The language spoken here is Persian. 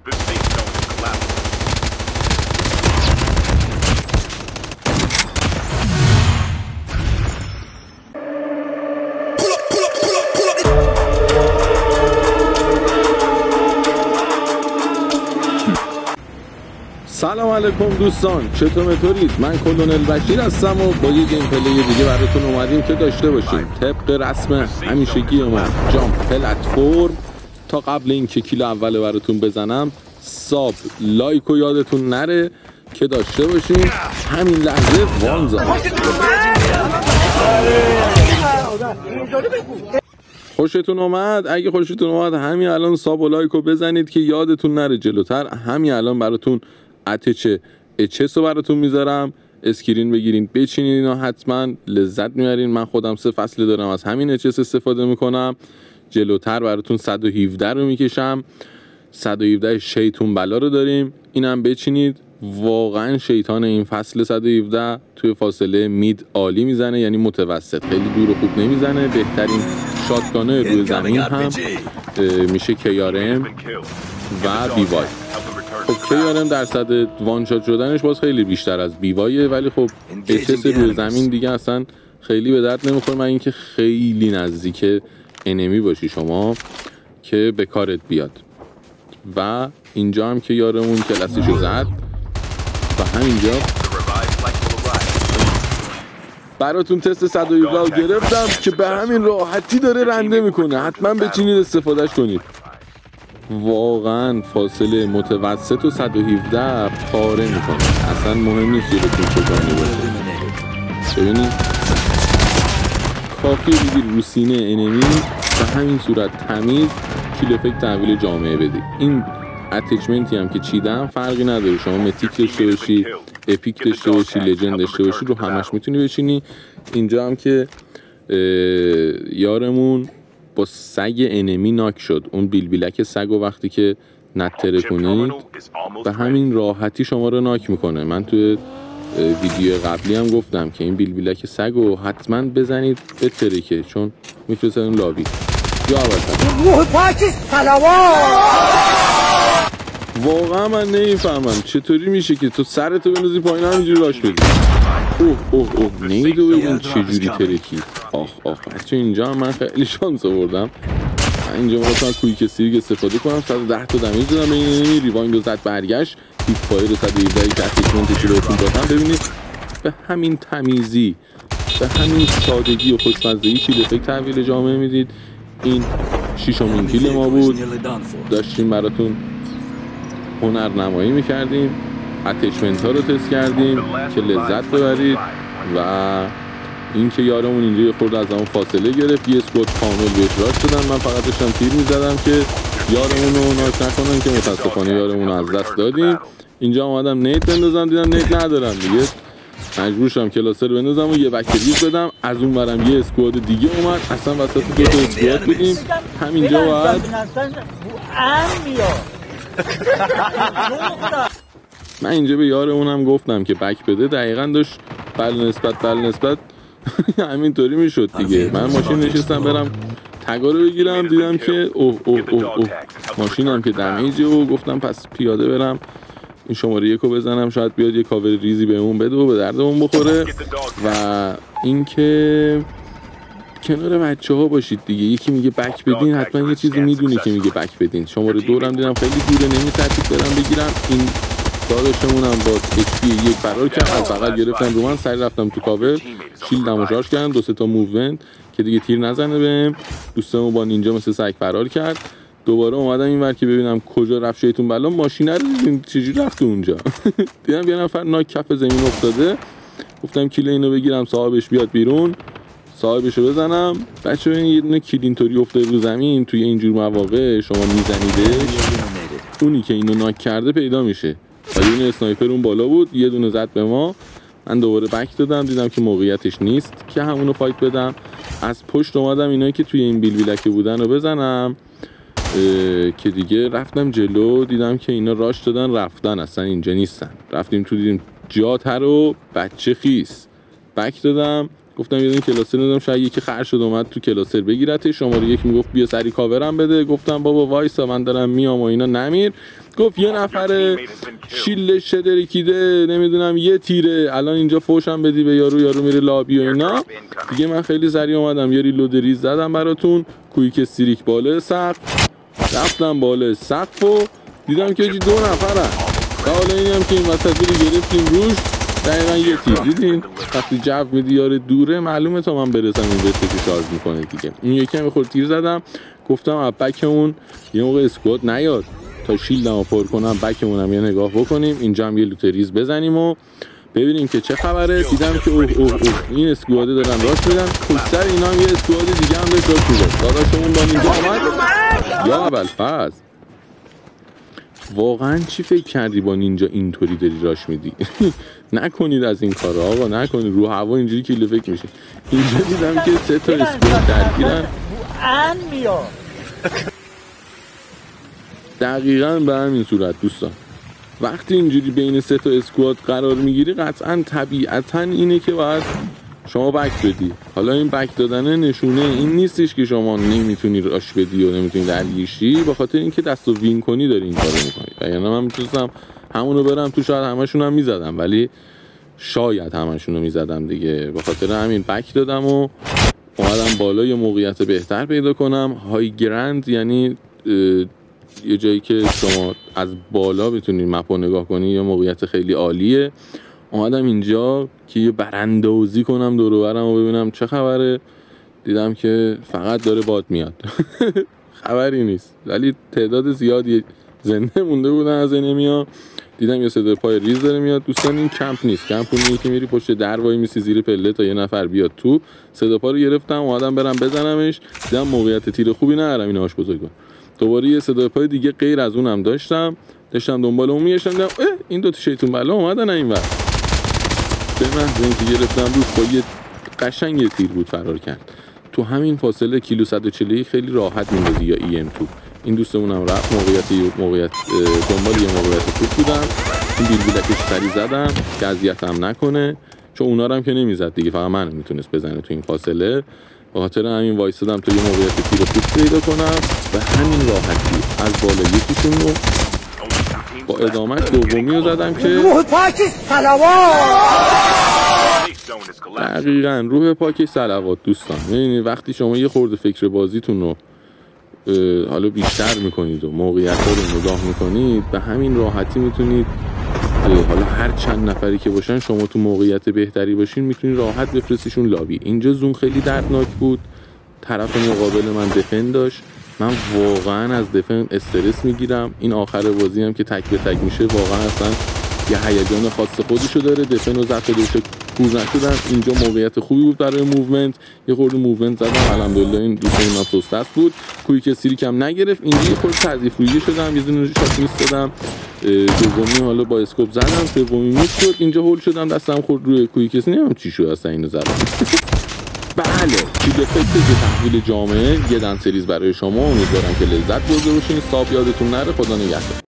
سلام علیکم دوستان، چطورید؟ من کلونل بشیر هستم و با یه گیم پلی دیگه براتون اومدیم که داشته باشیم طبق رسم همیشگی من جامپ پلتفرم. تا قبل اینکه کیل اول براتون بزنم ساب لایک و یادتون نره که داشته باشیم. همین لحظه وانزا خوشتون اومد؟ اگه خوشتون اومد همین الان ساب و لایک رو بزنید که یادتون نره جلوتر. همین الان براتون اتچ اچس رو براتون میذارم، اسکرین بگیرین بچینین، اینا حتما لذت میبرین. من خودم 3 فصل دارم از همین اچس استفاده میکنم. جلوتر براتون 117 رو میکشم، 117 شیطون بلا رو داریم، اینم بچینید. واقعا شیطان این فصل 117 توی فاصله مید عالی میزنه، یعنی متوسط، خیلی دور و خوب نمیزنه. بهترین شاتگانه روی زمین هم میشه KRM و بیوای. خب KRM درصد وان شات شدنش باز خیلی بیشتر از بیوایه، ولی خب اچس روی زمین دیگه اصلا خیلی به درد نمیخوره، من اینکه خیلی نزدیک انمی باشی شما که به کارت بیاد. و اینجا هم که یارمون کلاسیشو زد و همینجا براتون تست 117 رو گرفتم که به همین راحتی داره رنده میکنه. حتما بچینید استفادهش کنید. واقعا فاصله متوسط و 117 پاره میکنه، اصلا مهم نیست جلوتون چگانی باشه. ببینید کافیه بگیر رو سینه انمی به همین صورت تمیز کیل افکت تحویل جامعه بدید. این اتچمنتی هم که چیدم فرقی نداره، شما متیک داشته باشی، اپیک داشته باشی، لجند داشته باشی، رو همش میتونی بچینی. اینجا هم که یارمون با سگ انمی ناک شد، اون بیلبیلک سگ و وقتی که نتره کنید به همین راحتی شما رو ناک میکنه. من توی ویدیو قبلی هم گفتم که این بیلبیلک سگ رو حتما بزنید به ترکه، چون میفرستن اون لابی. یا واقعا من نمیفهمم چطوری میشه که تو سرتو بندازی پایین همینجوری راش بدی. اوه نیدو این چجوری ترکی. آخ بچه اینجا هم من خیلی شانس آوردم. اینجا میخواستم کویک استریک استفاده کنم، 110 تا دمیج دادم به این ریوایند رو زد برگشت. هیپ فایر 117 که اتچمنتش رو بهتون دادم. ببینید به همین تمیزی، به همین سادگی و خوشمزگی کیل افکت تحویل جامعه میدید. این 6مین کیل ما بود، داشتیم براتون هنرنمایی میکردیم، اتچمنت ها رو تست کردیم که لذت ببرید. و اینکه یارمون اینجا یه خورده از همون فاصله گرفت، یه اسکواد کامل بهش راش شدن. من فقط داشتم تیر میزدم که یارمون رو ناک نکنن که متاسفانه یارمون رو از دست دادیم. اینجا اومدم نیت بندازم، دیدم نیت ندارم دیگه، مجبور شدم کلاسر بندازم و یه بکریز بدم. از اون برم یه اسکواد دیگه اومد، اصلا وسط 2 تا اسکواد بودیم. همینجا باید من اینجا به یارمونم گفتم که بک بده، دقیقا داشت بل نسبت همینطوری میشد دیگه. من ماشین نشستم برم تگا رو بگیرم، دیدم که اوه ماشینم که دمیجه و گفتم پس پیاده برم این شماره 1 رو بزنم، شاید بیاد یه کاور ریزی بهمون بده و به دردمون بخوره. و اینکه کنار بچه ها باشید دیگه. یکی میگه بک بدین، حتما یه چیزی میدونی که میگه بک بدین. شماره 2 هم دیدم خیلی دوره، نمی‌ترسید برم بگیرم. این داداشمون هم با HP 1 فرار کرد، از بغل گرفتن رو من، سری رفتم تو کاور، شیلدمو شارژ کردم، 2-3 تا موومنت که دیگه تیر نزنه بهم. دوستمون با نینجا مثل سگ فرار کرد. دوباره اومدم اینور که ببینم کجا رفت شیطون بلا، ماشینه رو دیدیم چجوری رفت اونجا. دیدم یه نفر ناک کف زمین افتاده، گفتم کیل اینو بگیرم صاحبش بیاد بیرون، صاحبشو بزنم. بچه‌ها یه دونه کیل اینطوری افتاده رو زمین، توی اینجور مواقع شما میزنیدش، اونی که اینو ناک کرده پیدا میشه. و یه اسنایپر اون بالا بود، یه دونه زد به ما. من دوباره بک دادم، دیدم که موقعیتش نیست که همونو فایت بدم. از پشت اومدم اینایی که توی این بیلبیلکه بودن رو بزنم که دیگه رفتم جلو، دیدم که اینا راش دادن رفتن، اصلا اینجا نیستن. رفتیم تو دیدیم جاتر و بچه خیس. بک دادم، گفتم یه دونه کلاسر ندارم، شاید یکی خر شد اومد تو کلاسر بگیرتش. شماره یک میگفت بیا سری کاورم بده، گفتم بابا وایسا من دارم میام و اینا. نمیر گفت یه نفر شیلش درکیده نمیدونم یه تیره، الان اینجا فوشم بدی به یارو میره لابی و اینا دیگه. من خیلی سریع اومدم یه ریلود ریز زدم براتون، کویک استریک بالا سقف، رفتم بالا سقف و دیدم که 2 نفرن. حالا اینی هم که این وسطی رو گرفتیم روش دقیقا یه تیر. دیدین وقتی جو میدی یار دوره معلومه تا من برسم این بسته که شارژ میکنه دیگه. این یکی هم خورد تیر زدم، گفتم از بکمون یه موقع اسکواد نیاد تا شیلدم رو پر کنم، بکمونم یه نگاه بکنیم، اینجا هم یه لوت ریز بزنیم و ببینیم که چه خبره. دیدم که اوه این اسکواده دارن راش میدن، پشت سر اینا هم یه اسکواد دیگه هم داشت راش میدن. داداشمون با اینجا آمد یا ابوالفضل واقعا چی فکر کردی با نینجا اینطوری داری راش میدی؟ نکنید از این کارا آقا، نکنید. رو هوا اینجوری کیلو فکر میشه. اینجا دیدم که 3 تا اسکواد درگیرن دقیقاً به همین صورت. دوستان وقتی اینجوری بین 3 تا اسکواد قرار میگیری قطعاً طبیعتاً اینه که باید شما بک بدی. حالا این بک دادن نشونه این نیستش که شما نمیتونی راش بدی و نمیتونی درگیشی، به خاطر اینکه دست و وین کنی داری این کارو میکنی. یعنی من میتونستم همونو برم تو، شاید همشون هم میزدم، ولی شاید همشون رو میزدم دیگه. به خاطر همین بک دادم و اومدم بالا یه موقعیت بهتر پیدا کنم. های گرند یعنی یه جایی که شما از بالا بتونی مپ رو نگاه کنی، یه موقعیت خیلی عالیه. اومدم اینجا که یه براندازی کنم دور و برم و ببینم چه خبره. دیدم که فقط داره باد میاد. خبری نیست، ولی تعداد زیادی زنده مونده بودن از انمیا. دیدم یه صدای پای ریز داره میاد. دوستان این کمپ نیست، کمپ اونیه که میری پشت در وای میسی زیر پله تا یه نفر بیاد تو. صدا پا رو گرفتم اومدم برم بزنمش، دیدم موقعیت تیر خوبی ندارم اینهاش بزرگم. دوباره یه صدای پای دیگه غیر از اونم داشتم دنبال اون میگشتم، دیدم این 2 تا شیطون بلا اومدن اینور. به محض اینکه گرفتم روش با یه قشنگ تیر بود فرار کرد. تو همین فاصله کیلو 140 خیلی راحت میندازی یا EM2. این دوستمونم رفت موقعیت دنبال یه موقعیت خوب بودم، این بیلبیلکش سری زدم که اذیتم نکنه، چون اونا رو هم که نمیزد دیگه، فقط من میتونست بزنه تو این فاصله. به خاطر همین وایسادم تا یه موقعیت تیر خوب پیدا کنم و همین راحتی از بالا یکیشون رو با ادامهش دومی رو زدم که روح پاک صلوات. دقیقاً روح پاک صلوات. دوستان یعنی وقتی شما یه خورده فکر بازیتون رو حالا بیشتر میکنید و موقعیت ها رو نگاه میکنید، به همین راحتی میتونید حالا هر چند نفری که باشن شما تو موقعیت بهتری باشین میتونید راحت بفرستیشون لابی. اینجا زون خیلی دردناک بود، طرف مقابل من دفن داشت، من واقعا از دفن استرس میگیرم. این آخر بازی هم که تک به تک میشه واقعا اصلا یه هیجان خاص خودشو داره. دفن و ضبط دوشه کور نشدم. اینجا موقعیت خوبی بود برای موومنت، یه خورده موومنت زدم الحمدلله. این دوستان من توست بود، کویک استریک هم نگرفت. اینجا یه خورده تضعیف رویه شدم، یه دونه شات میس دادم، دومی حالا با اسکوپ زدم، سومی میس شد. اینجا هول شدم دستم خورد روی کویک استریک، نمیدونم چی شد اصلا اینو زدم. بله چیز فکر تحویل جامعه یه دن سریز برای شما. امیدوارم که لذت برده باشین. ساب یادتون نره. خدا نگهدار.